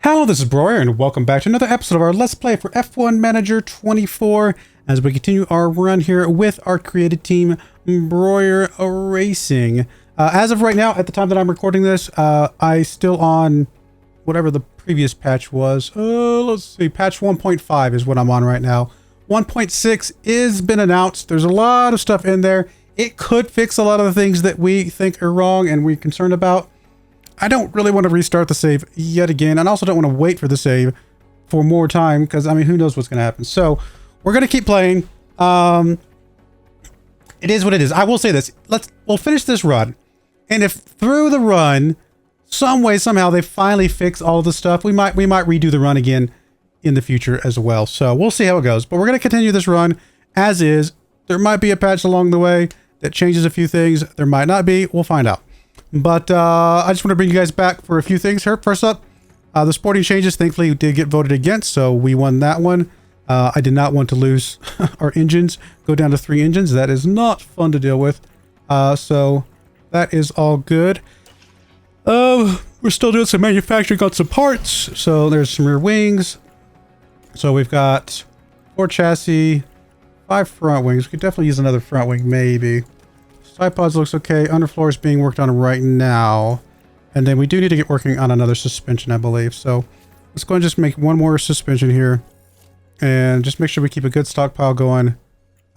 Hello, this is Broyar, and welcome back to another episode of our Let's Play for F1 Manager 24, as we continue our run here with our created team, Broyar Racing. As of right now, at the time that I'm recording this, I still on whatever the previous patch was. Let's see, patch 1.5 is what I'm on right now. 1.6 is been announced. There's a lot of stuff in there. It could fix a lot of the things that we think are wrong and we're concerned about. I don't really want to restart the save yet again, and I also don't want to wait for the save for more time, because, I mean, who knows what's going to happen. So, we're going to keep playing. It is what it is. I will say this. We'll finish this run, and if through the run, some way, somehow, they finally fix all of the stuff, we might redo the run again in the future as well. So, we'll see how it goes. But we're going to continue this run as is. There might be a patch along the way that changes a few things. There might not be. We'll find out. But I just want to bring you guys back for a few things here. First up, the sporting changes thankfully did get voted against, so we won that one. I did not want to lose our engines, go down to 3 engines. That is not fun to deal with. So that is all good. We're still doing some manufacturing on some parts. So there's some rear wings. So we've got 4 chassis, 5 front wings. We could definitely use another front wing, maybe. Side pods looks okay. Underfloor is being worked on right now. And then we do need to get working on another suspension, I believe. So let's go and just make one more suspension here. And just make sure we keep a good stockpile going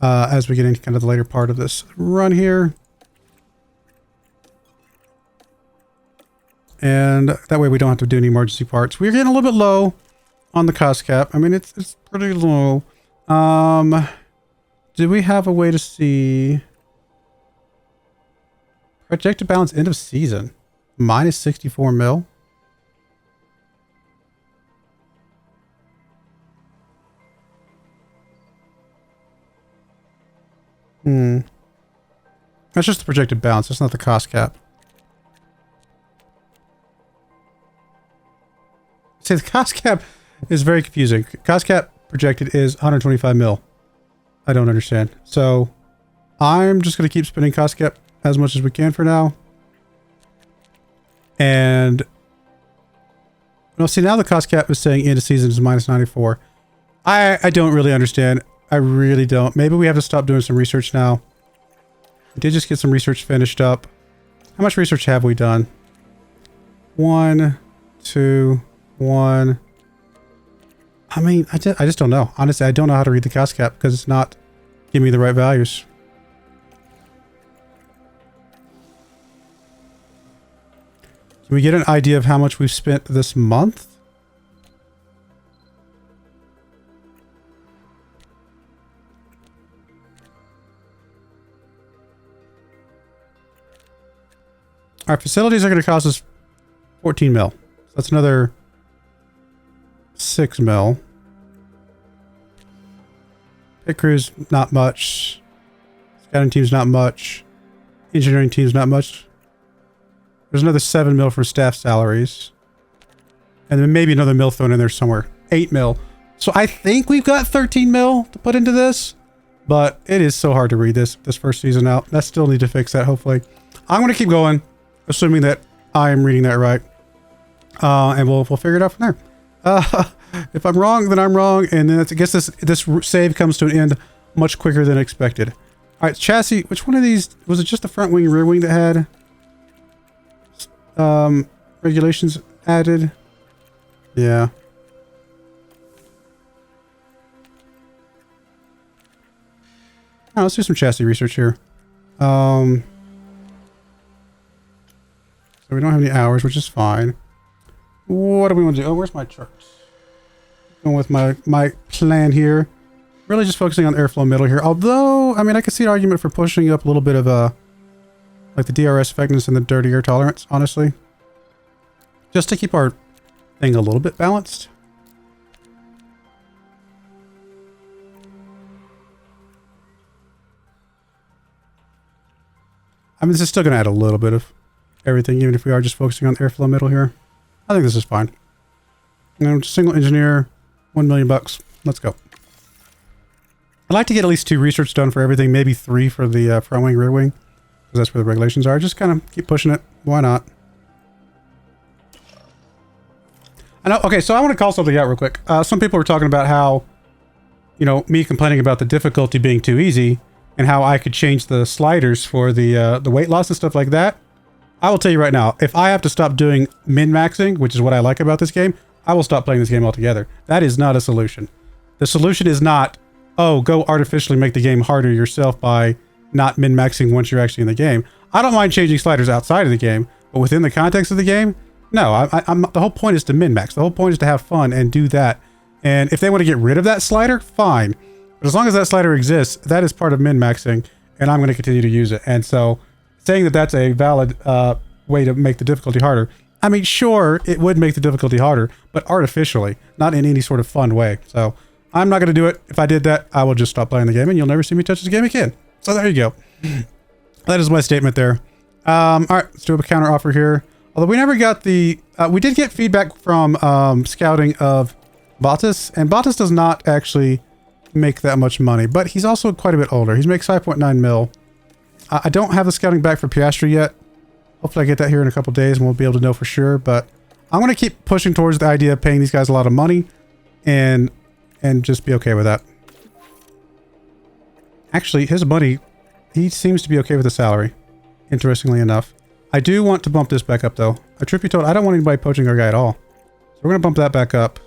as we get into kind of the later part of this run here. And that way we don't have to do any emergency parts. We're getting a little bit low on the cost cap. I mean, it's pretty low. Do we have a way to see... Projected balance end of season. Minus 64 mil. That's just the projected balance. That's not the cost cap. See, the cost cap is very confusing. Cost cap projected is 125 mil. I don't understand. So I'm just going to keep spending cost cap as much as we can for now. And no, see, now the cost cap is saying end of season is minus 94. I don't really understand. I really don't. Maybe we have to stop doing some research now. We did just get some research finished up. How much research have we done? 1, 2, 1. I mean, I just don't know. Honestly, I don't know how to read the cost cap because it's not giving me the right values. Can we get an idea of how much we've spent this month? Our facilities are going to cost us 14 mil. So that's another 6 mil. Pit crews, not much. Scouting team's not much. Engineering team's not much. There's another 7 mil for staff salaries. And then maybe another mil thrown in there somewhere. 8 mil. So I think we've got 13 mil to put into this. But it is so hard to read this first season out. I still need to fix that, hopefully. I'm going to keep going, assuming that I am reading that right. And we'll figure it out from there. If I'm wrong, then I'm wrong. And then I guess this save comes to an end much quicker than expected. All right, chassis. Which one of these? Was it just the front wing and rear wing that had... regulations added? Yeah. Oh, let's do some chassis research here. So we don't have any hours, which is fine. What do we want to do? Oh, where's my charts? Going with my plan here. Really just focusing on airflow middle here. Although, I mean, I could see an argument for pushing up a little bit of like the DRS effectiveness and the dirty air tolerance, honestly. Just to keep our thing a little bit balanced. I mean, this is still going to add a little bit of everything, even if we are just focusing on airflow middle here. I think this is fine. Single engineer, 1 million bucks. Let's go. I'd like to get at least 2 research done for everything, maybe 3 for the front wing, rear wing. Because that's where the regulations are. Just kind of keep pushing it. Why not? I know. Okay, so I want to call something out real quick. Some people were talking about how, you know, me complaining about the difficulty being too easy and how I could change the sliders for the weight loss and stuff like that. I will tell you right now, if I have to stop doing min-maxing, which is what I like about this game, I will stop playing this game altogether. That is not a solution. The solution is not, oh, go artificially make the game harder yourself by not min-maxing once you're actually in the game. I don't mind changing sliders outside of the game, but within the context of the game, no. The whole point is to min-max. The whole point is to have fun and do that. And if they want to get rid of that slider, fine. But as long as that slider exists, that is part of min-maxing, and I'm going to continue to use it. And so, saying that that's a valid way to make the difficulty harder, I mean, sure, it would make the difficulty harder, but artificially, not in any sort of fun way. So, I'm not going to do it. If I did that, I will just stop playing the game, and you'll never see me touch this game again. So there you go. That is my statement there. All right, let's do a counter offer here. Although we never got the... we did get feedback from scouting of Bottas, and Bottas does not actually make that much money, but he's also quite a bit older. He makes 5.9 mil. I don't have the scouting back for Piastri yet. Hopefully I get that here in a couple days and we'll be able to know for sure, but I'm going to keep pushing towards the idea of paying these guys a lot of money and just be okay with that. Actually, his buddy, he seems to be okay with the salary, interestingly enough. I do want to bump this back up, though. A truth be told, I don't want anybody poaching our guy at all. So we're going to bump that back up.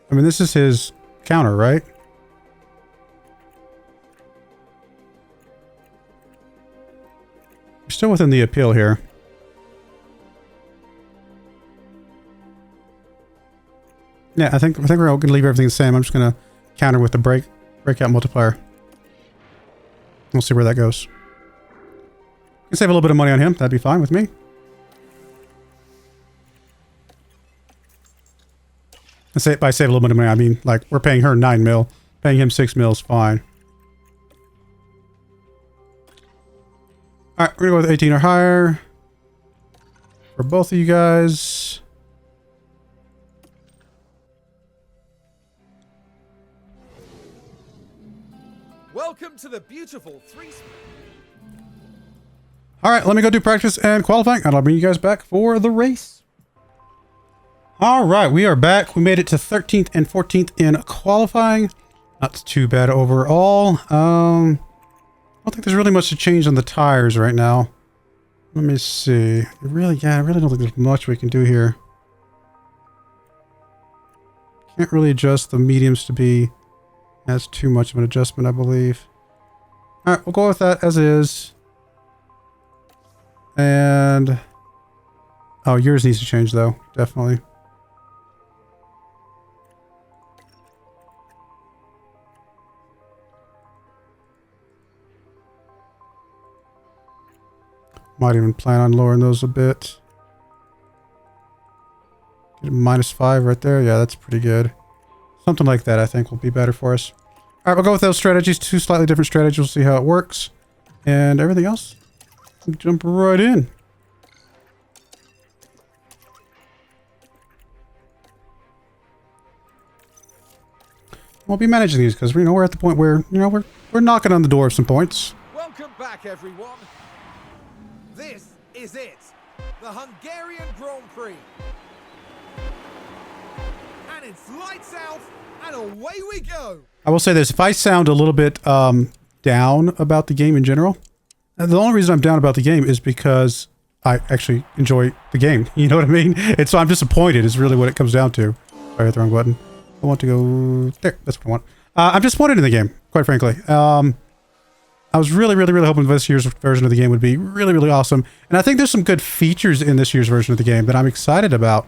I mean, this is his counter, right? We're still within the appeal here. Yeah, I think we're going to leave everything the same. I'm just going to counter with the breakout multiplier. We'll see where that goes. Can save a little bit of money on him. That'd be fine with me. And by save a little bit of money, I mean, like, we're paying her 9 mil. Paying him 6 mil is fine. Alright, we're going to go with 18 or higher. For both of you guys. Welcome to the beautiful Alright, let me go do practice and qualifying, and I'll bring you guys back for the race. Alright, we are back. We made it to 13th and 14th in qualifying. Not too bad overall. I don't think there's really much to change on the tires right now. Let me see. I really don't think there's much we can do here. Can't really adjust the mediums to be as too much of an adjustment, I believe. Alright, we'll go with that as is. And... oh, yours needs to change though. Definitely. Might even plan on lowering those a bit. Get a -5 right there. Yeah, that's pretty good. Something like that I think will be better for us. Alright, we'll go with those strategies. 2 slightly different strategies. We'll see how it works. And everything else, jump right in. We'll be managing these because we're at the point where, we're knocking on the door of some points. Welcome back, everyone. This is it, the Hungarian Grand Prix. And it's lights out, and away we go. I will say this, if I sound a little bit down about the game in general, the only reason I'm down about the game is because I actually enjoy the game. You know what I mean? And so I'm disappointed is really what it comes down to. Sorry, I hit the wrong button. I want to go there. That's what I want. I'm disappointed in the game, quite frankly. I was really hoping this year's version of the game would be really awesome. And I think there's some good features in this year's version of the game that I'm excited about.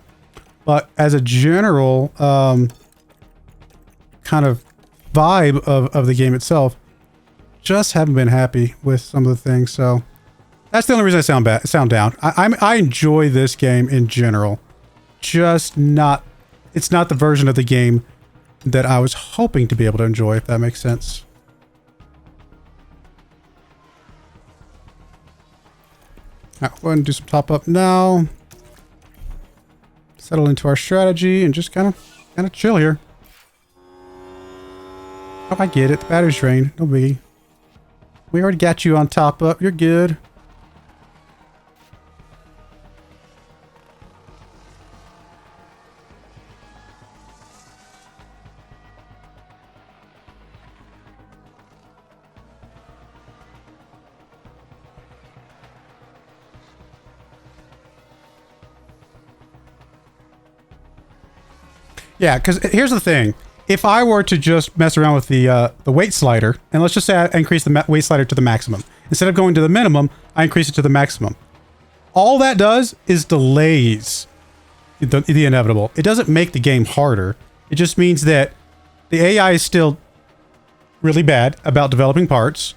But as a general kind of vibe of the game itself, just haven't been happy with some of the things. So that's the only reason I sound down. I enjoy this game in general. Just not... it's not the version of the game that I was hoping to be able to enjoy, if that makes sense. Alright, we'll go ahead and do some top up now. Settle into our strategy and just kind of chill here. Oh, I get it. The battery's drained. No biggie. We already got you on top up. You're good. Yeah, because here's the thing. If I were to just mess around with the weight slider, and let's just say I increase the weight slider to the maximum. Instead of going to the minimum, I increase it to the maximum. All that does is delays the inevitable. It doesn't make the game harder. It just means that the AI is still really bad about developing parts.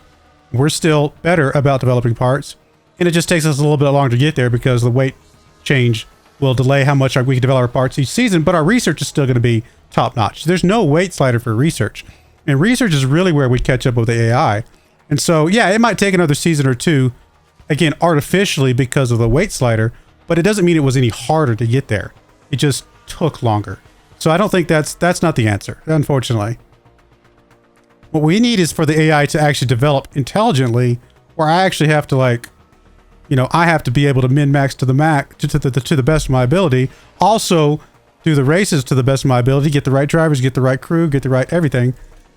We're still better about developing parts. And it just takes us a little bit longer to get there because the weight change will delay how much we can develop our parts each season, but our research is still going to be top notch. There's no weight slider for research. And research is really where we catch up with the AI. And so, yeah, it might take another season or two, again, artificially because of the weight slider, but it doesn't mean it was any harder to get there. It just took longer. So I don't think that's not the answer, unfortunately. What we need is for the AI to actually develop intelligently, where I actually have to, like, you know, I have to be able to min-max to the to the best of my ability. Also, do the races to the best of my ability, get the right drivers, get the right crew, get the right everything.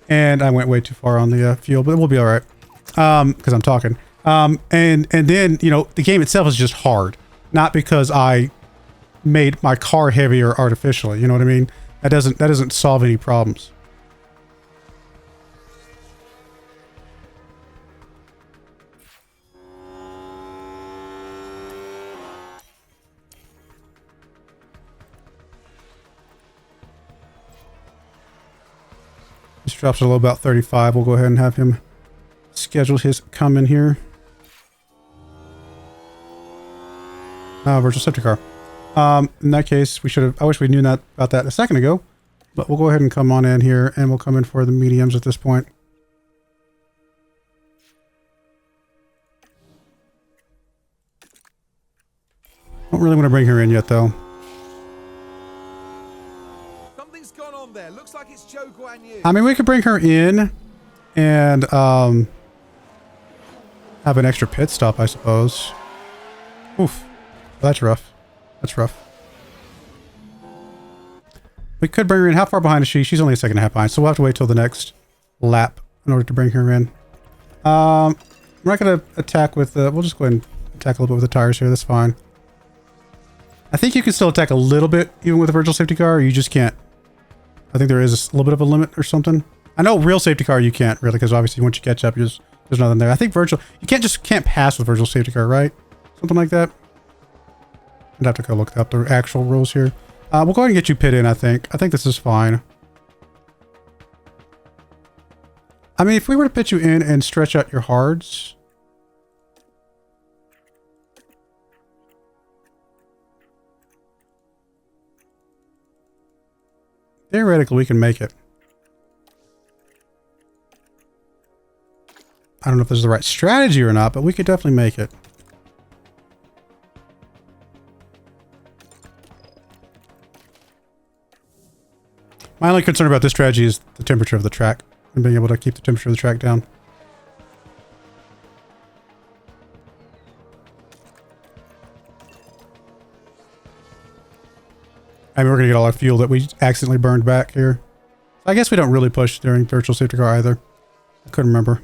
And I went way too far on the fuel, but we'll be all right. Because I'm talking. And then, you know, the game itself is just hard. Not because I made my car heavier artificially. You know what I mean? That doesn't solve any problems. This drops a little about 35. We'll go ahead and have him schedule his come in here. Virtual safety car. In that case, we should have. I wish we knew about that a second ago. But we'll go ahead and come on in here, and we'll come in for the mediums at this point. Don't really want to bring her in yet, though. Something's gone on there. Looks like it's Joe Guan Yu. I mean, we could bring her in and have an extra pit stop, I suppose. Oof. That's rough. That's rough. We could bring her in. How far behind is she? She's only a second and a half behind, so we'll have to wait till the next lap in order to bring her in. We're not going to attack with the... We'll just go ahead and attack a little bit with the tires here. That's fine. I think you can still attack a little bit even with a virtual safety car, or you just can't. I think there is a little bit of a limit or something. I know real safety car you can't really, because obviously once you catch up, there's nothing there. I think virtual... You can't pass with virtual safety car, right? Something like that. I'd have to go look up the actual rules here. We'll go ahead and get you pit in, I think. I think this is fine. I mean, if we were to pit you in and stretch out your hards... Theoretically, we can make it. I don't know if this is the right strategy or not, but we could definitely make it. My only concern about this strategy is the temperature of the track and being able to keep the temperature of the track down. I mean, we're going to get all our fuel that we accidentally burned back here. I guess we don't really push during virtual safety car either. I couldn't remember.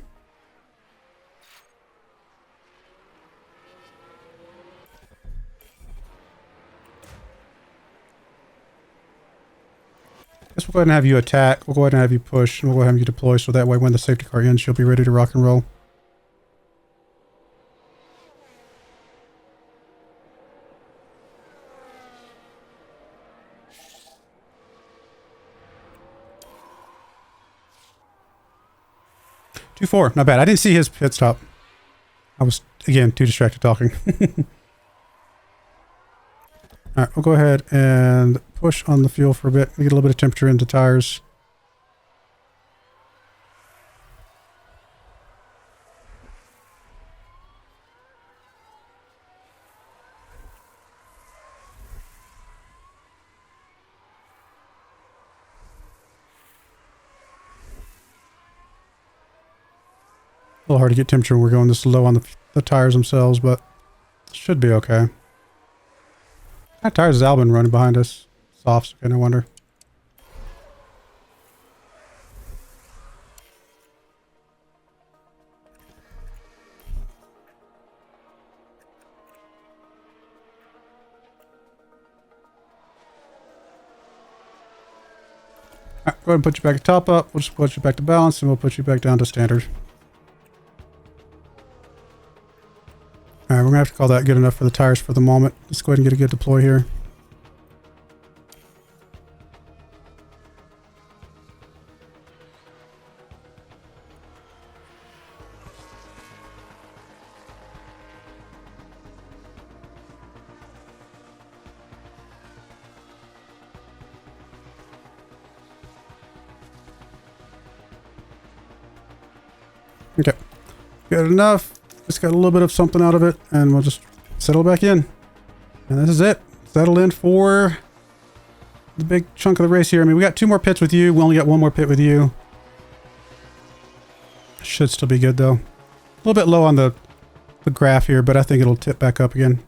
Guess we'll go ahead and have you attack. We'll go ahead and have you push. And we'll go ahead and have you deploy so that way when the safety car ends, you'll be ready to rock and roll. Two-4, not bad. I didn't see his pit stop. I was, again, too distracted talking. Alright, we'll go ahead and push on the fuel for a bit. We get a little bit of temperature into tires. A little hard to get temperature when we're going this low on the tires themselves, but should be okay. What kind of tires is Albin running behind us? Softs, okay, no wonder. Alright, go ahead and put you back to top up. We'll just put you back to balance and we'll put you back down to standard. Alright, we're going to have to call that good enough for the tires for the moment. Let's go ahead and get a good deploy here. Okay, good enough. Just got a little bit of something out of it, and we'll just settle back in. And this is it. Settle in for the big chunk of the race here. I mean, we got 2 more pits with you. We only got 1 more pit with you. Should still be good, though. A little bit low on the graph here, but I think it'll tip back up again.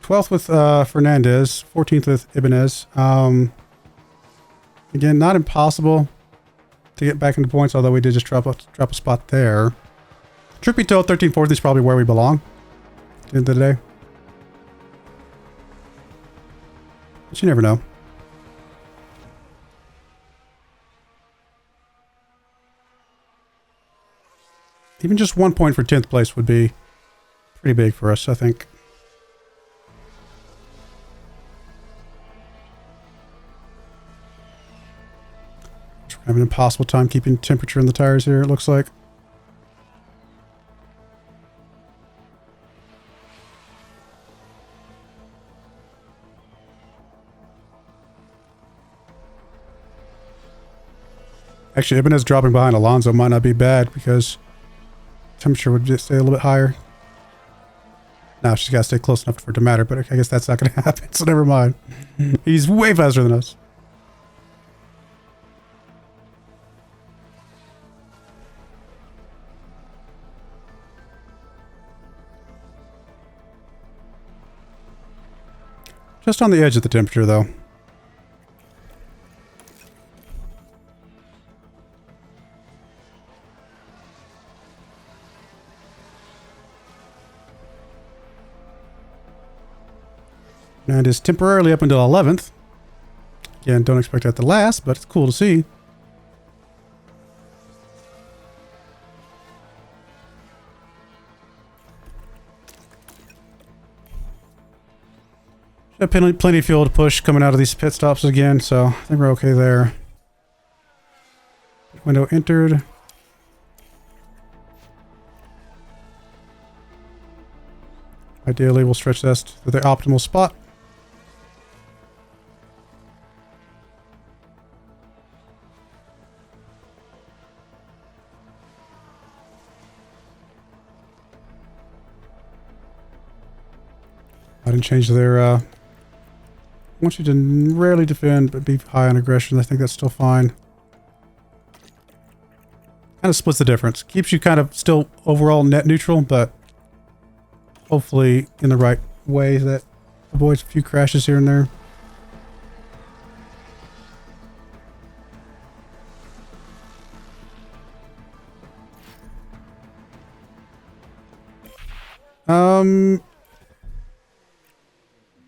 12th with Fernandez. 14th with Ibanez. Again, not impossible to get back into points, although we did just drop a spot there. Truth be told, 13th, 14th is probably where we belong at the end of the day. But you never know. Even just 1 point for 10th place would be pretty big for us, I think. Having an impossible time keeping temperature in the tires here, it looks like. Actually, Ibanez dropping behind Alonso might not be bad because temperature would just stay a little bit higher. Now she's got to stay close enough for it to matter, but I guess that's not going to happen, so never mind. He's way faster than us. Just on the edge of the temperature, though. And is temporarily up until 11th. Again, don't expect that to last, but it's cool to see. Got plenty of fuel to push coming out of these pit stops again, so I think we're okay there. Window entered. Ideally, we'll stretch this to the optimal spot. I didn't change their, I want you to rarely defend, but be high on aggression. I think that's still fine. Kind of splits the difference. Keeps you kind of still overall net neutral, but hopefully in the right way that avoids a few crashes here and there.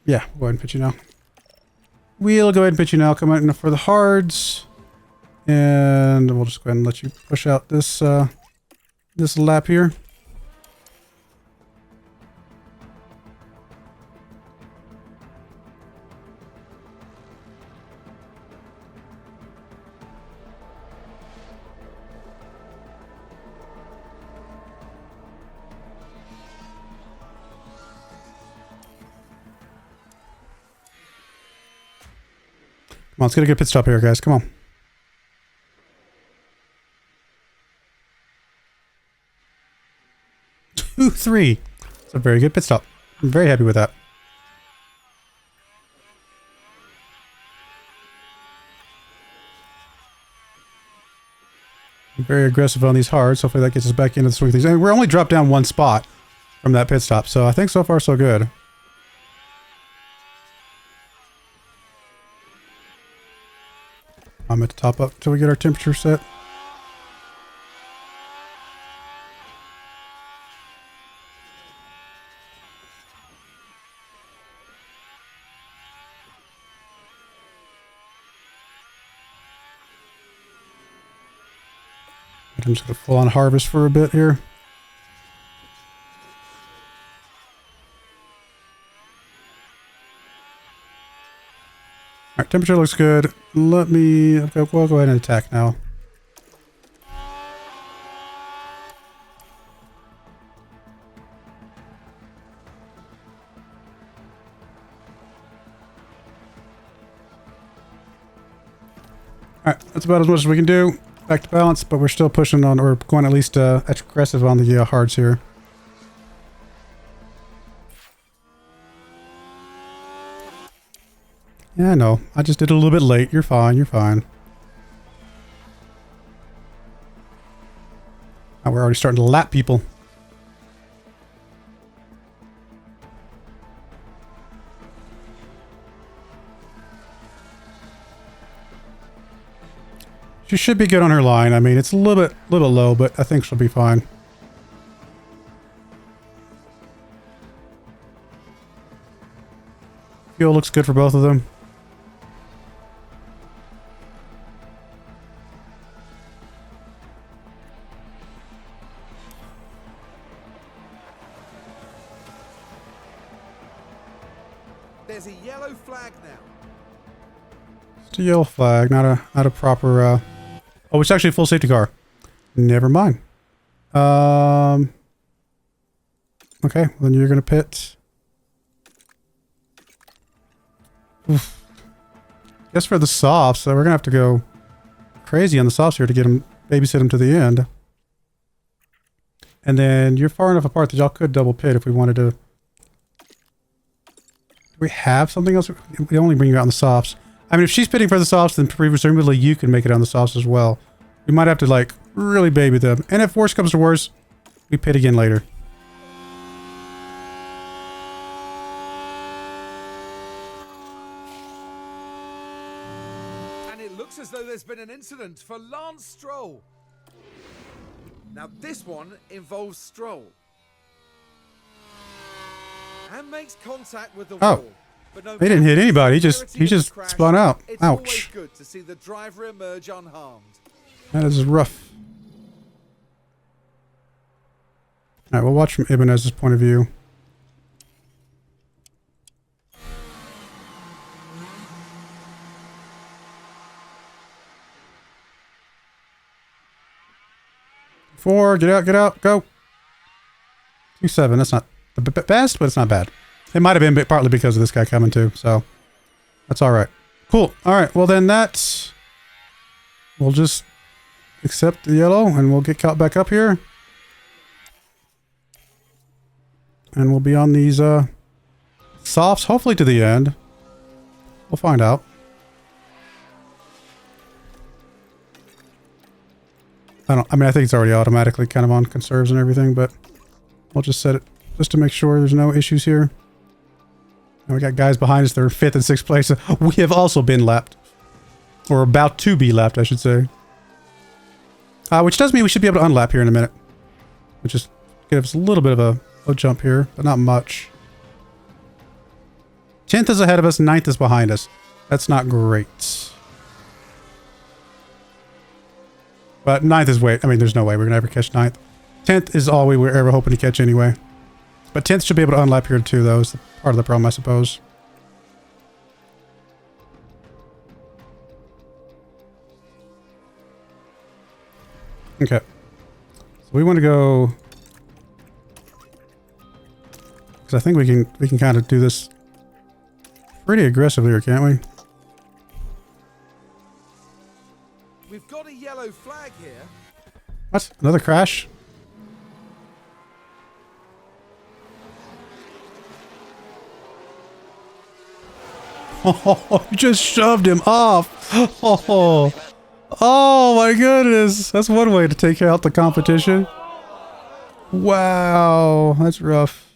Yeah, go ahead and pitch you now. We'll go ahead and pitch you now. Come out for the hards. And we'll just go ahead and let you push out this this lap here. Come on, let's get a good pit stop here, guys. Come on. Two, three. It's a very good pit stop. I'm very happy with that. Very aggressive on these hards. Hopefully that gets us back into the swing of things. I mean, we're only dropped down one spot from that pit stop, so I think so far so good. I'm at the top up until we get our temperature set. I'm just going to full on harvest for a bit here. Alright, temperature looks good. Let me... Okay, we'll go ahead and attack now. Alright, that's about as much as we can do. Back to balance, but we're still pushing on, or going at least aggressive on the hards here. Yeah, I know. I just did it a little bit late. You're fine. You're fine. Oh, we're already starting to lap people. She should be good on her line. I mean, it's a little bit low, but I think she'll be fine. Fuel looks good for both of them. There's a yellow flag now. It's a yellow flag, not a proper. Oh, it's actually a full safety car. Never mind. Okay, well, then you're gonna pit. Oof. Guess for the softs, so we're gonna have to go crazy on the softs here to get them, babysit them to the end. And then you're far enough apart that y'all could double pit if we wanted to. Do we have something else? We only bring you out on the softs. I mean, if she's pitting for the softs, then presumably you can make it on the softs as well. We might have to, like, really baby them. And if worse comes to worse, we pit again later. And it looks as though there's been an incident for Lance Stroll. Now this one involves Stroll. And makes contact with the wall. But no, he didn't hit anybody. He just spun out. It's Ouch. always good to see the driver emerge unharmed. That is rough. Alright, we'll watch from Ibanez's point of view. Four, get out, go. 2-7, that's not the best, but it's not bad. It might have been partly because of this guy coming too, so that's alright. Cool. Alright, well then that's... We'll just accept the yellow and we'll get caught back up here. And we'll be on these softs, hopefully to the end. We'll find out. I think it's already automatically kind of on conserves and everything, but we'll just set it just to make sure there's no issues here. And we got guys behind us that are 5th and 6th place. We have also been lapped. Or about to be lapped, I should say. Which does mean we should be able to unlap here in a minute. Which just gives us a little bit of a jump here, but not much. 10th is ahead of us, 9th is behind us. That's not great. But 9th is way... I mean, there's no way we're going to ever catch 9th. 10th is all we were ever hoping to catch anyway. But 10th should be able to unlap here too, though. Is part of the problem, I suppose. Okay. So we want to go... Because I think we can kind of do this pretty aggressively here, can't we? We've got a yellow flag here. What? Another crash? Oh, you just shoved him off. Oh, Oh my goodness. That's one way to take out the competition. Wow. That's rough.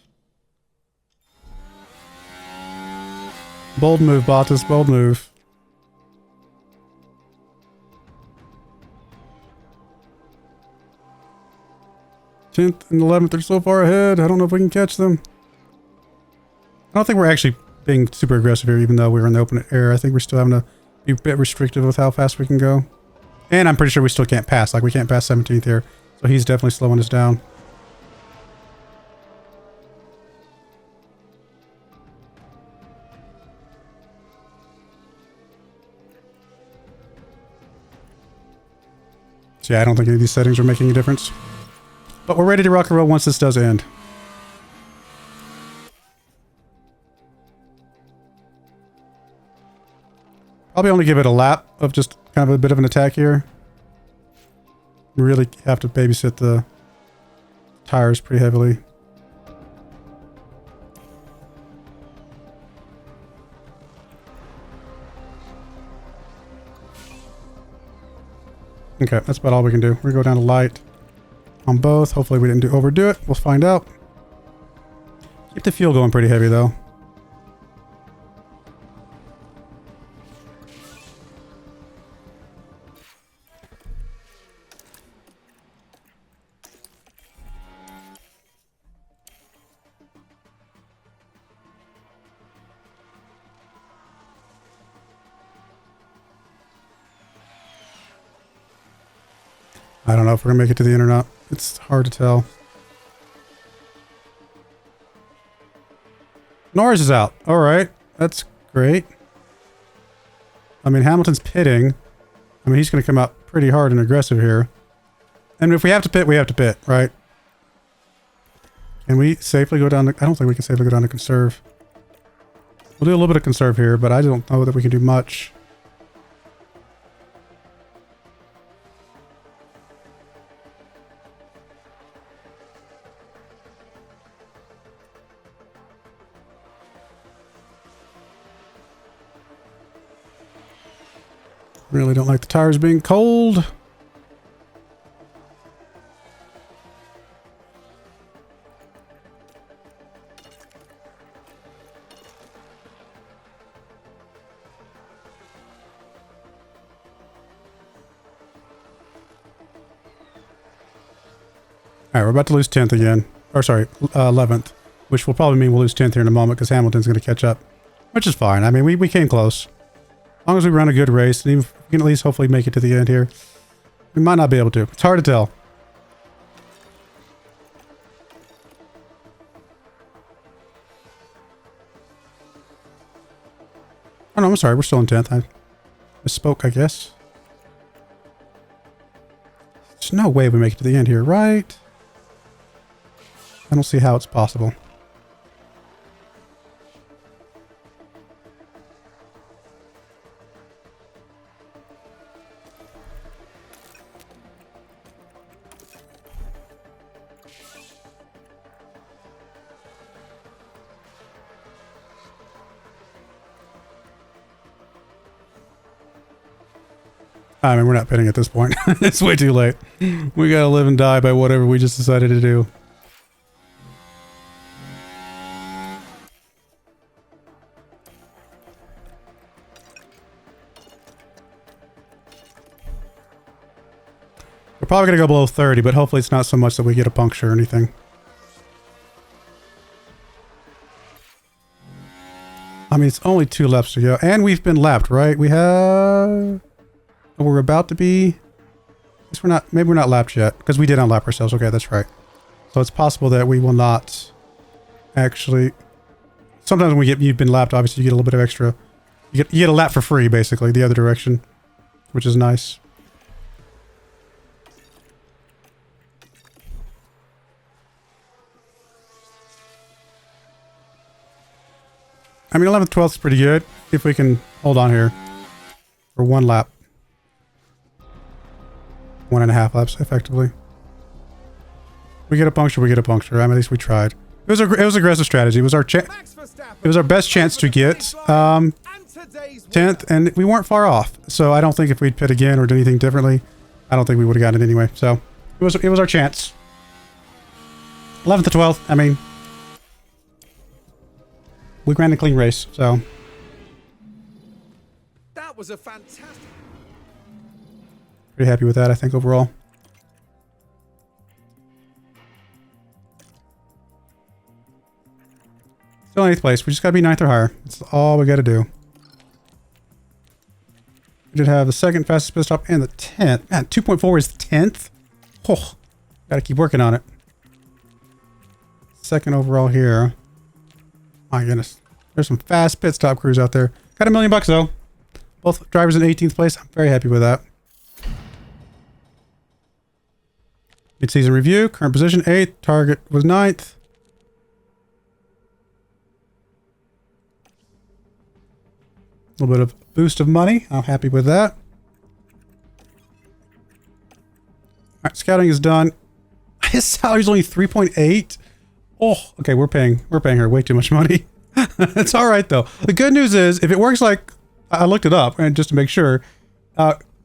Bold move, Bottas. Bold move. Tenth and 11th, they're so far ahead. I don't know if we can catch them. I don't think we're actually being super aggressive here, even though we're in the open air. I think we're still having to be a bit restrictive with how fast we can go. And I'm pretty sure we still can't pass. Like, we can't pass 17th here. So he's definitely slowing us down. So yeah, I don't think any of these settings are making a difference. But we're ready to rock and roll once this does end. Probably only give it a lap of just kind of a bit of an attack here. We really have to babysit the tires pretty heavily. Okay, that's about all we can do. We go down to light on both. Hopefully we didn't overdo it. We'll find out. Keep the fuel going pretty heavy though. I don't know if we're gonna make it to the end or not. It's hard to tell. Norris is out. All right, that's great. I mean, Hamilton's pitting. I mean, he's gonna come out pretty hard and aggressive here. And if we have to pit, we have to pit, right? Can we safely go down to... I don't think we can safely go down to conserve. We'll do a little bit of conserve here, but I don't know that we can do much. Really don't like the tires being cold. Alright, we're about to lose 10th again. Or sorry, 11th. Which will probably mean we'll lose 10th here in a moment because Hamilton's going to catch up. Which is fine. I mean, we came close. As long as we run a good race, and even if we can at least hopefully make it to the end here. We might not be able to. It's hard to tell. Oh no, I'm sorry. We're still in 10th. I misspoke, I guess. There's no way we make it to the end here, right? I don't see how it's possible. I mean, we're not pitting at this point. It's way too late. We gotta live and die by whatever we just decided to do. We're probably gonna go below 30, but hopefully it's not so much that we get a puncture or anything. I mean, it's only 2 laps to go. And we've been lapped, right? We have... We're about to be... We're not, maybe we're not lapped yet, because we did unlap ourselves. Okay, that's right. So it's possible that we will not actually... Sometimes when you've been lapped, obviously you get a little bit of extra... You get a lap for free, basically, the other direction, which is nice. I mean, 11th, 12th is pretty good, if we can hold on here for 1 lap. 1.5 laps, effectively. We get a puncture, we get a puncture. I mean, at least we tried. It was aggressive strategy. It was our best chance to get today's 10th, and we weren't far off. So I don't think if we'd pit again or done anything differently, I don't think we would have gotten it anyway. So it was our chance. 11th to 12th. I mean, we ran a clean race, so. That was a fantastic. Pretty happy with that, I think, overall. Still 8th place. We just gotta be 9th or higher. That's all we gotta do. We did have the 2nd fastest pit stop and the 10th. Man, 2.4 is the 10th. Oh, gotta keep working on it. 2nd overall here. My goodness. There's some fast pit stop crews out there. Got $1 million though. Both drivers in 18th place. I'm very happy with that. Mid-season review. Current position 8th. Target was 9th. A little bit of boost of money. I'm happy with that. Alright, scouting is done. His salary's only 3.8. Oh, okay, we're paying her way too much money. It's alright though. The good news is, if it works like I looked it up, and just to make sure,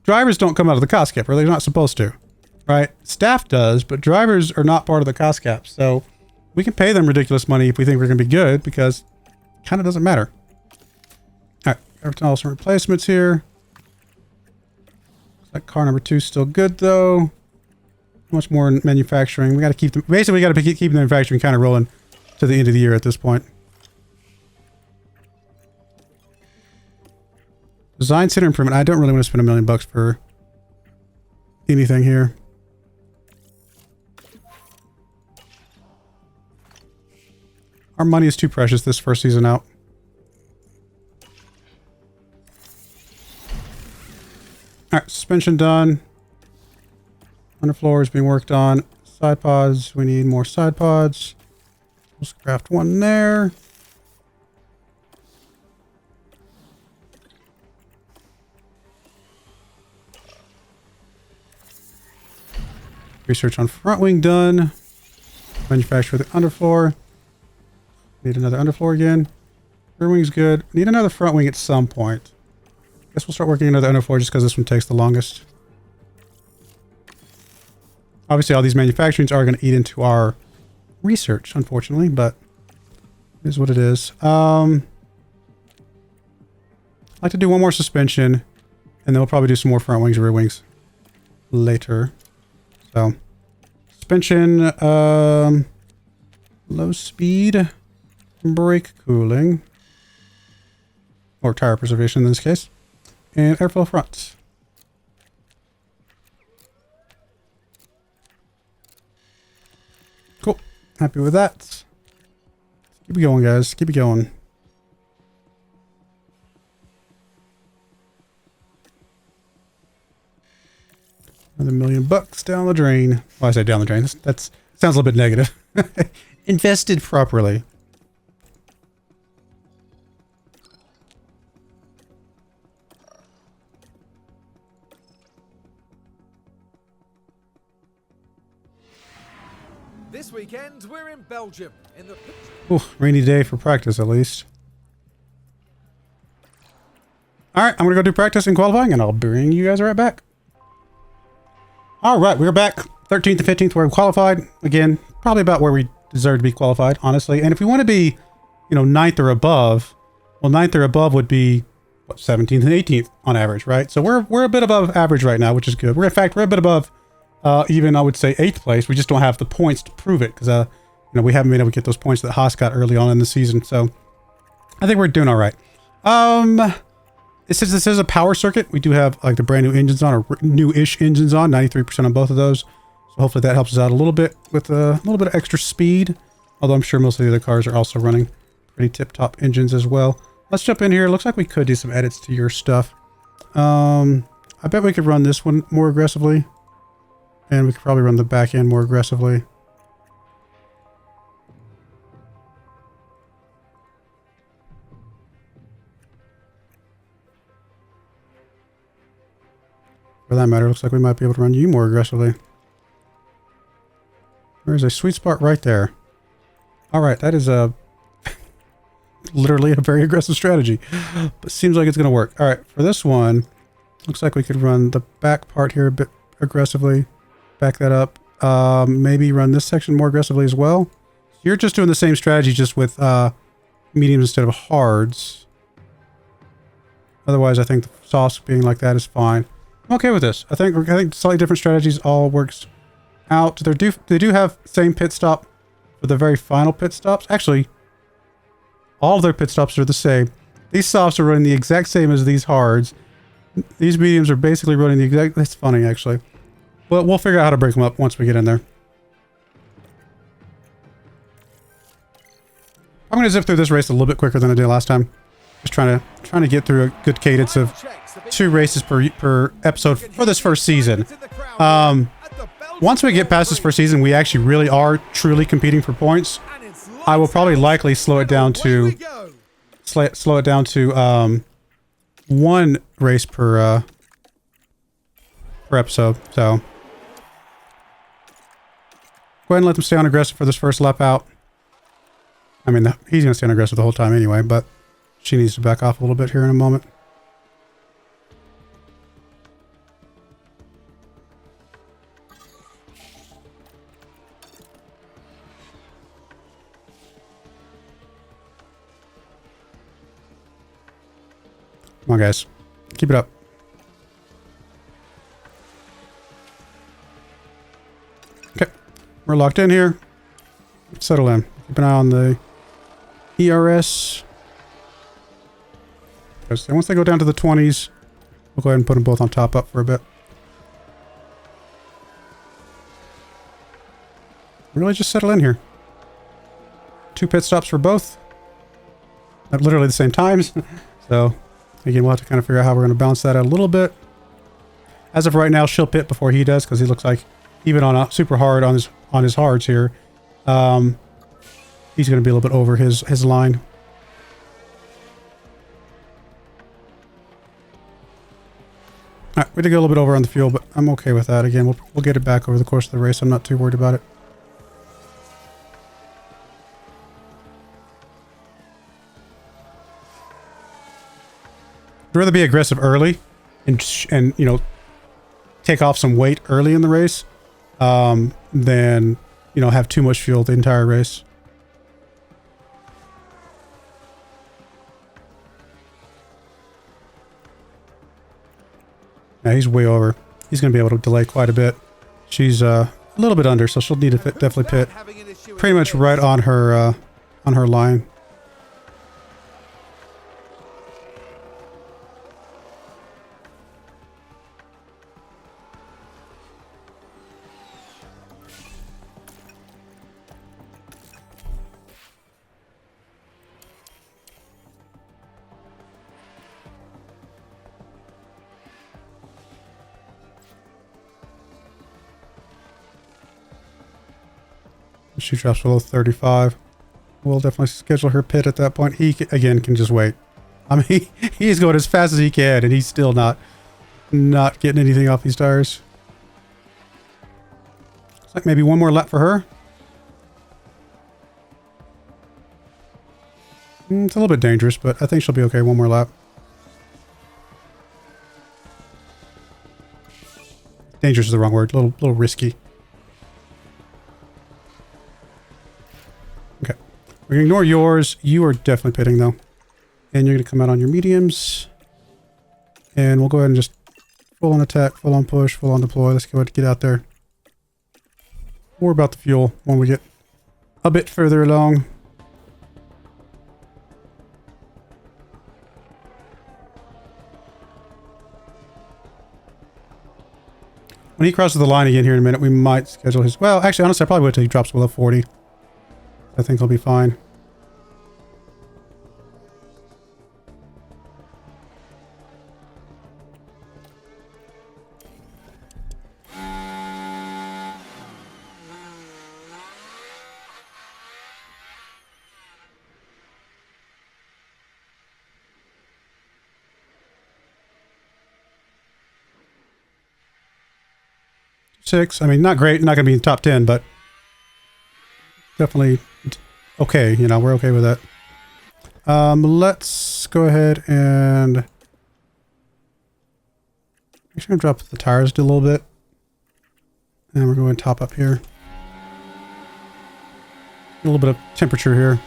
drivers don't come out of the cost cap, or they're not supposed to. Right? Staff does, but drivers are not part of the cost cap. So we can pay them ridiculous money if we think we're gonna be good, because it kinda doesn't matter. Alright, also replacements here. Looks like car number 2 is still good though. Much more in manufacturing. We got to keep them. Basically, we got to keep the manufacturing kind of rolling to the end of the year at this point. Design center improvement. I don't really want to spend $1 million for anything here. Our money is too precious this first season out. All right, suspension done. Underfloor is being worked on. Side pods. We need more side pods. Let's craft one there. Research on front wing done. Manufacture the underfloor. Need another underfloor again. Rear wing's good. Need another front wing at some point. Guess we'll start working another underfloor just because this one takes the longest. Obviously, all these manufacturings are going to eat into our research, unfortunately, but it is what it is. I'd like to do one more suspension, and then we'll probably do some more front wings, rear wings later. So, suspension, low speed, brake cooling, or tire preservation in this case, and airflow front. Cool. Happy with that. Keep it going, guys. Keep it going. Another $1 million down the drain. Well, I say down the drain. That's sounds a little bit negative. Invested properly. This weekend, we're in Belgium. In the Ooh, rainy day for practice, at least. Alright, I'm going to go do practice and qualifying, and I'll bring you guys right back. Alright, we're back. 13th and 15th, we're qualified. Again, probably about where we deserve to be qualified, honestly. And if we want to be, 9th or above, well, 9th or above would be, what, 17th and 18th on average, right? So we're a bit above average right now, which is good. In fact, we're a bit above even, I would say, 8th place. We just don't have the points to prove it because, we haven't been able to get those points that Haas got early on in the season. So I think we're doing all right. Since this is a power circuit, we do have like the brand new engines on, or new-ish engines on, 93% on both of those. So hopefully that helps us out a little bit with a little bit of extra speed. Although I'm sure most of the other cars are also running pretty tip-top engines as well. Let's jump in here. Looks like we could do some edits to your stuff. I bet we could run this one more aggressively. And we could probably run the back end more aggressively. For that matter, looks like we might be able to run you more aggressively. There's a sweet spot right there. Alright, that is a literally a very aggressive strategy, but seems like it's going to work. All right, for this one, looks like we could run the back part here a bit aggressively. Back that up. Maybe run this section more aggressively as well. You're just doing the same strategy, just with mediums instead of hards. Otherwise, I think the softs being like that is fine. I'm okay with this. I think slightly different strategies all works out. They do have same pit stop for the very final pit stops. Actually, all of their pit stops are the same. These softs are running the exact same as these hards. These mediums are basically running the exact... That's funny, actually. But we'll figure out how to break them up once we get in there. I'm going to zip through this race a little bit quicker than I did last time. Just trying to get through a good cadence of 2 races per episode for this first season. Once we get past this first season, we actually really are truly competing for points. I will probably likely slow it down to 1 race per episode. So go ahead and let them stay on aggressive for this first lap out. I mean, he's going to stay on aggressive the whole time anyway, but she needs to back off a little bit here in a moment. Come on, guys. Keep it up. Okay. We're locked in here. Settle in. Keep an eye on the ERS. And once they go down to the 20s, we'll go ahead and put them both on top up for a bit. Really just settle in here. 2 pit stops for both. At literally the same times. So, again, we'll have to kind of figure out how we're going to balance that out a little bit. As of right now, she'll pit before he does, because he looks like, even on a super hard on his hards here, he's going to be a little bit over his line. All right, we did get a little bit over on the fuel, but I'm okay with that. Again, we'll get it back over the course of the race. I'm not too worried about it. I'd rather be aggressive early and you know, take off some weight early in the race than, you know, have too much fuel the entire race. Yeah, he's way over. He's going to be able to delay quite a bit. She's a little bit under, so she'll need to definitely pit pretty much right on her line. She drops below 35. We'll definitely schedule her pit at that point. He, again, can just wait. I mean, he's going as fast as he can, and he's still not getting anything off these tires. Looks like maybe one more lap for her. It's a little bit dangerous, but I think she'll be okay. One more lap. Dangerous is the wrong word. A little risky. We're going to ignore yours. You are definitely pitting, though. And you're going to come out on your mediums. And we'll go ahead and just full on attack, full on push, full on deploy. Let's go ahead and get out there. More about the fuel when we get a bit further along. When he crosses the line again here in a minute, we might schedule his... Well, actually, honestly, I probably would until he drops below 40. I think he'll be fine. Six. I mean, not great. Not going to be in the top 10, but definitely okay. You know, we're okay with that. Let's go ahead and actually drop the tires a little bit. And we're going to top up here. A little bit of temperature here.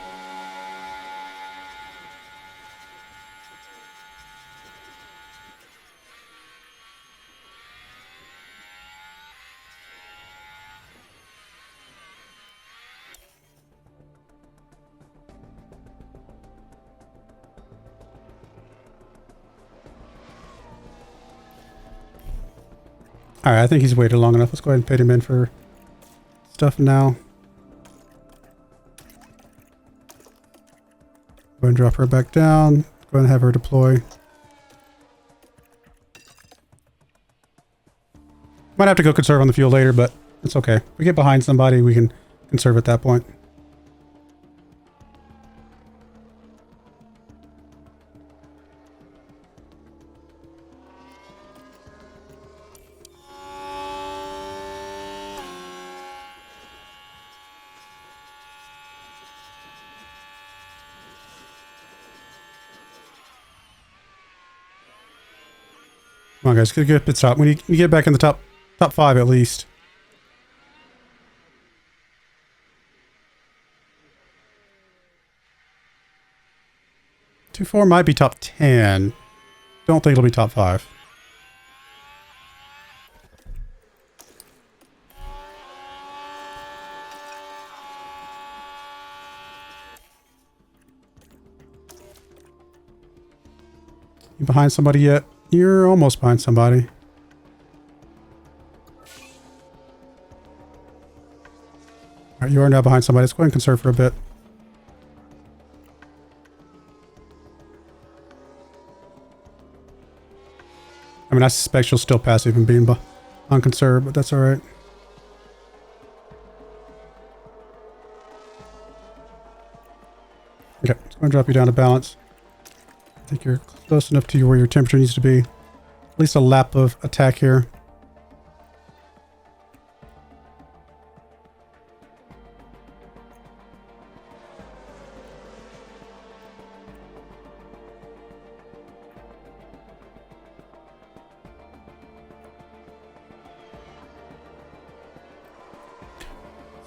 All right, I think he's waited long enough. Let's go ahead and pay him in for stuff now. Go ahead and drop her back down. Go ahead and have her deploy. Might have to go conserve on the fuel later, but it's okay. If we get behind somebody, we can conserve at that point. Come on, guys, get a pit stop. We need to get back in the top 5 at least. Two-4 might be top 10. Don't think it'll be top 5. You behind somebody yet? You're almost behind somebody. Alright, you are now behind somebody. Let's go ahead and conserve for a bit. I mean, I suspect she'll still pass even being on conserve, but that's alright. Okay, it's going to drop you down to balance. I think you're close enough to where your temperature needs to be. At least a lap of attack here.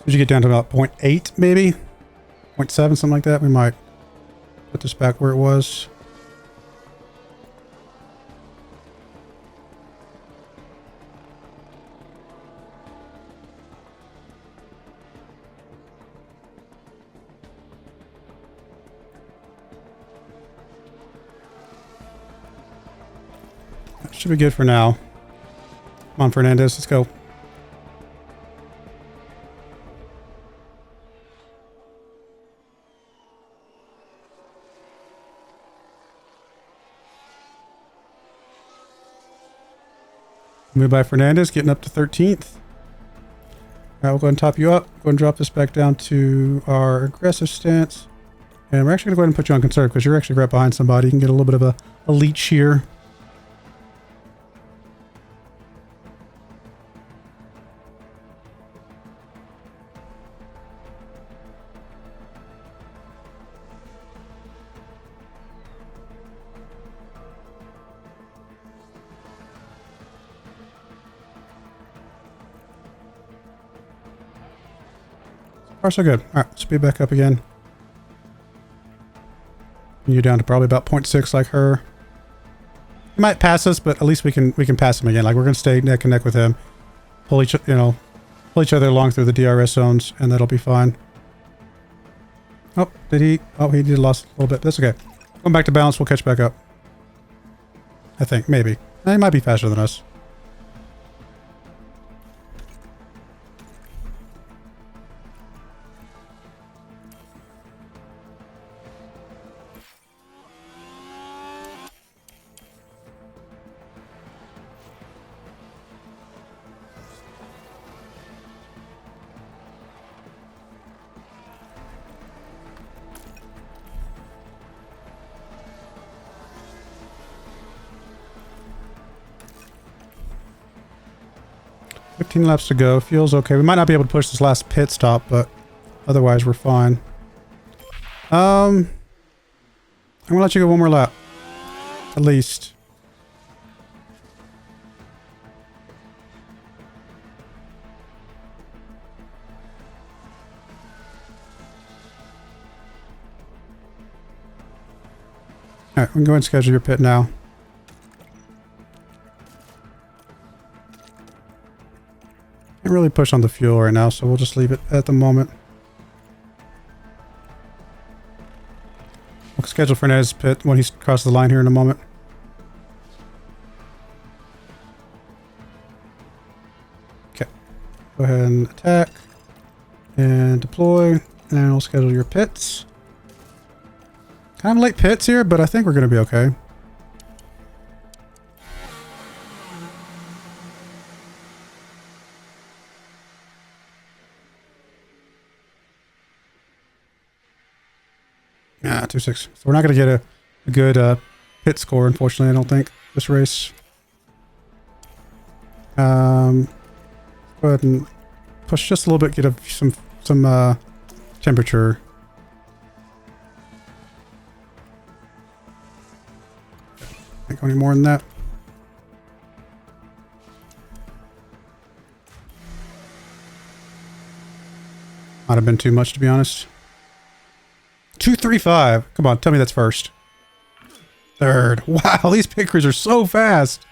As you get down to about 0.8 maybe, 0.7, something like that, we might put this back where it was. That should be good for now. Come on, Fernandez, let's go. Move by Fernandez, getting up to 13th. Alright, we'll go ahead and top you up. Go ahead and drop this back down to our aggressive stance. And we're actually going to go ahead and put you on conserve because you're actually right behind somebody. You can get a little bit of a leech here. Far so good. Alright, speed back up again. You're down to probably about 0.6 like her. He might pass us, but at least we can pass him again. Like we're gonna stay neck and neck with him. Pull each other along through the DRS zones, and that'll be fine. Oh, did he? Oh, he did lost a little bit. That's okay. Going back to balance, we'll catch back up. I think, maybe. He might be faster than us. $15 laps to go. Feels okay. We might not be able to push this last pit stop, but otherwise we're fine. I'm gonna let you go one more lap. At least. Alright, we can go ahead and schedule your pit now. Can't really push on the fuel right now, so we'll just leave it at the moment. We'll schedule Fernandez's pit when he's across the line here in a moment. Okay. Go ahead and attack. And deploy. And we'll schedule your pits. Kind of late pits here, but I think we're going to be okay. Ah, 2-6. So we're not going to get a good pit score, unfortunately, I don't think, this race. Go ahead and push just a little bit, get some temperature. Can't go any more than that. Might have been too much, to be honest. 235. Come on, tell me that's first. Third. Wow, these pit crews are so fast.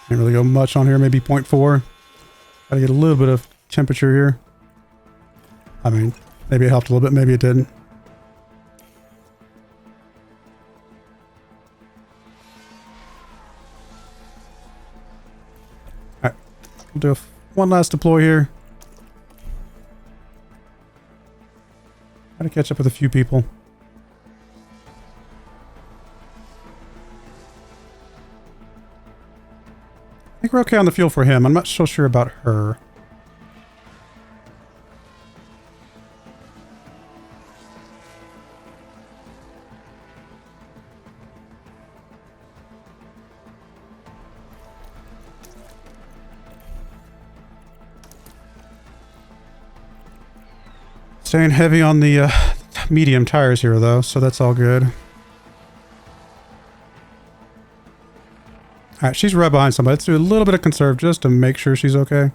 Can't really go much on here, maybe 0.4. Gotta get a little bit of temperature here. I mean, maybe it helped a little bit, maybe it didn't. Alright, we'll do one last deploy here. Try to catch up with a few people. I think we're okay on the fuel for him. I'm not so sure about her. Staying heavy on the medium tires here, though, so that's all good. Alright, she's right behind somebody. Let's do a little bit of conserve just to make sure she's okay.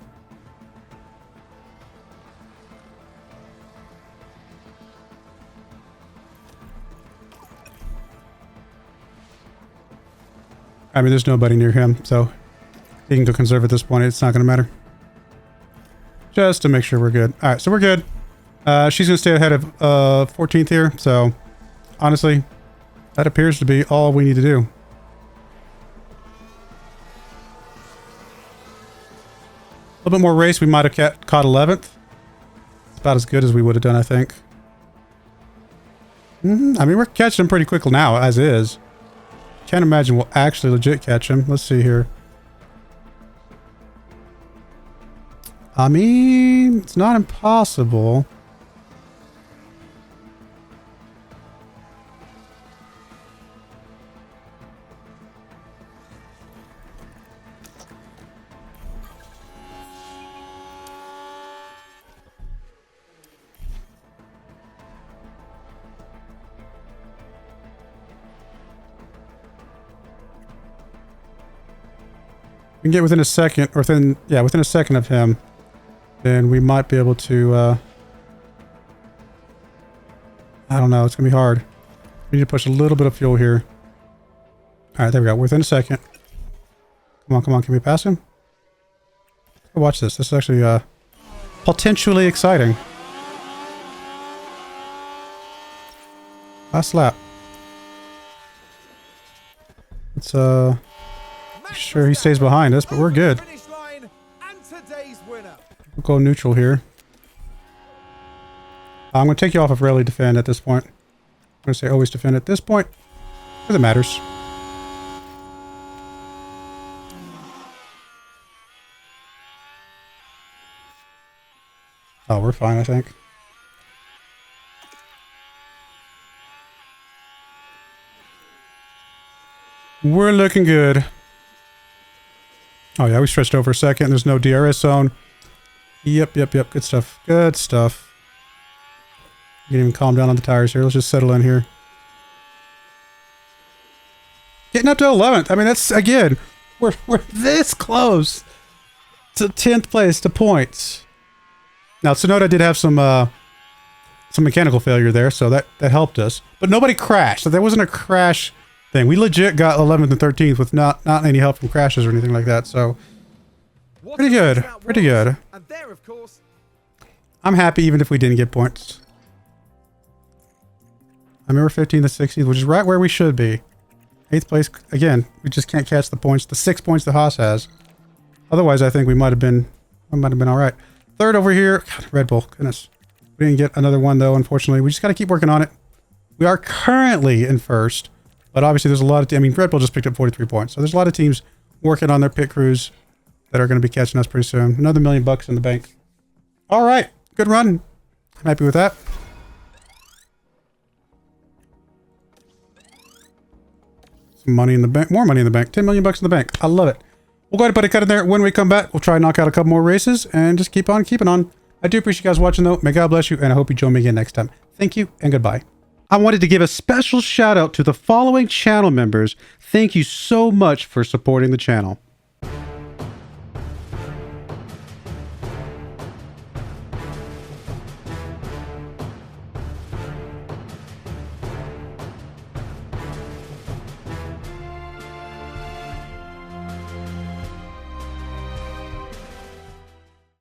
I mean, there's nobody near him, so he can go conserve at this point. It's not going to matter. Just to make sure we're good. Alright, so we're good. She's going to stay ahead of 14th here, so honestly, that appears to be all we need to do. A little bit more race, we might have caught 11th. It's about as good as we would have done, I think. I mean, we're catching him pretty quickly now, as is. Can't imagine we'll actually legit catch him. Let's see here. I mean, it's not impossible. We can get within a second, or within a second of him, then we might be able to, I don't know, it's gonna be hard. We need to push a little bit of fuel here. Alright, there we go, within a second. Come on, can we pass him? Watch this, this is actually, potentially exciting. Last lap. Let's, sure he stays behind us, but we're good. We'll go neutral here. I'm going to take you off of rally defend at this point. I'm going to say always defend at this point, because it matters. Oh, we're fine, I think. We're looking good. Oh yeah, we stretched over a second. There's no DRS zone. Yep. Good stuff. Good stuff. You can even calm down on the tires here. Let's just settle in here. Getting up to 11th. I mean, that's, again, we're this close to 10th place to points. Now, Tsunoda did have some mechanical failure there, so that helped us. But nobody crashed. So there wasn't a crash thing. We legit got 11th and 13th with not any help from crashes or anything like that. So pretty good. Pretty good. And there, of course, I'm happy even if we didn't get points. I remember 15th and 16th, which is right where we should be. 8th place, again, we just can't catch the points. The 6 points the Haas has. Otherwise, I think we might have been all right. 3rd over here. God, Red Bull, goodness. We didn't get another one, though, unfortunately. We just got to keep working on it. We are currently in 1st, but obviously there's a lot of... I mean, Red Bull just picked up 43 points, so there's a lot of teams working on their pit crews that are going to be catching us pretty soon. Another $1 million in the bank. All right, good run. I'm happy with that. Some money in the bank. More money in the bank. $10 million in the bank. I love it. We'll go ahead and put a cut in there. When we come back, we'll try and knock out a couple more races and just keep on keeping on. I do appreciate you guys watching, though. May God bless you, and I hope you join me again next time. Thank you, and goodbye. I wanted to give a special shout out to the following channel members. Thank you so much for supporting the channel.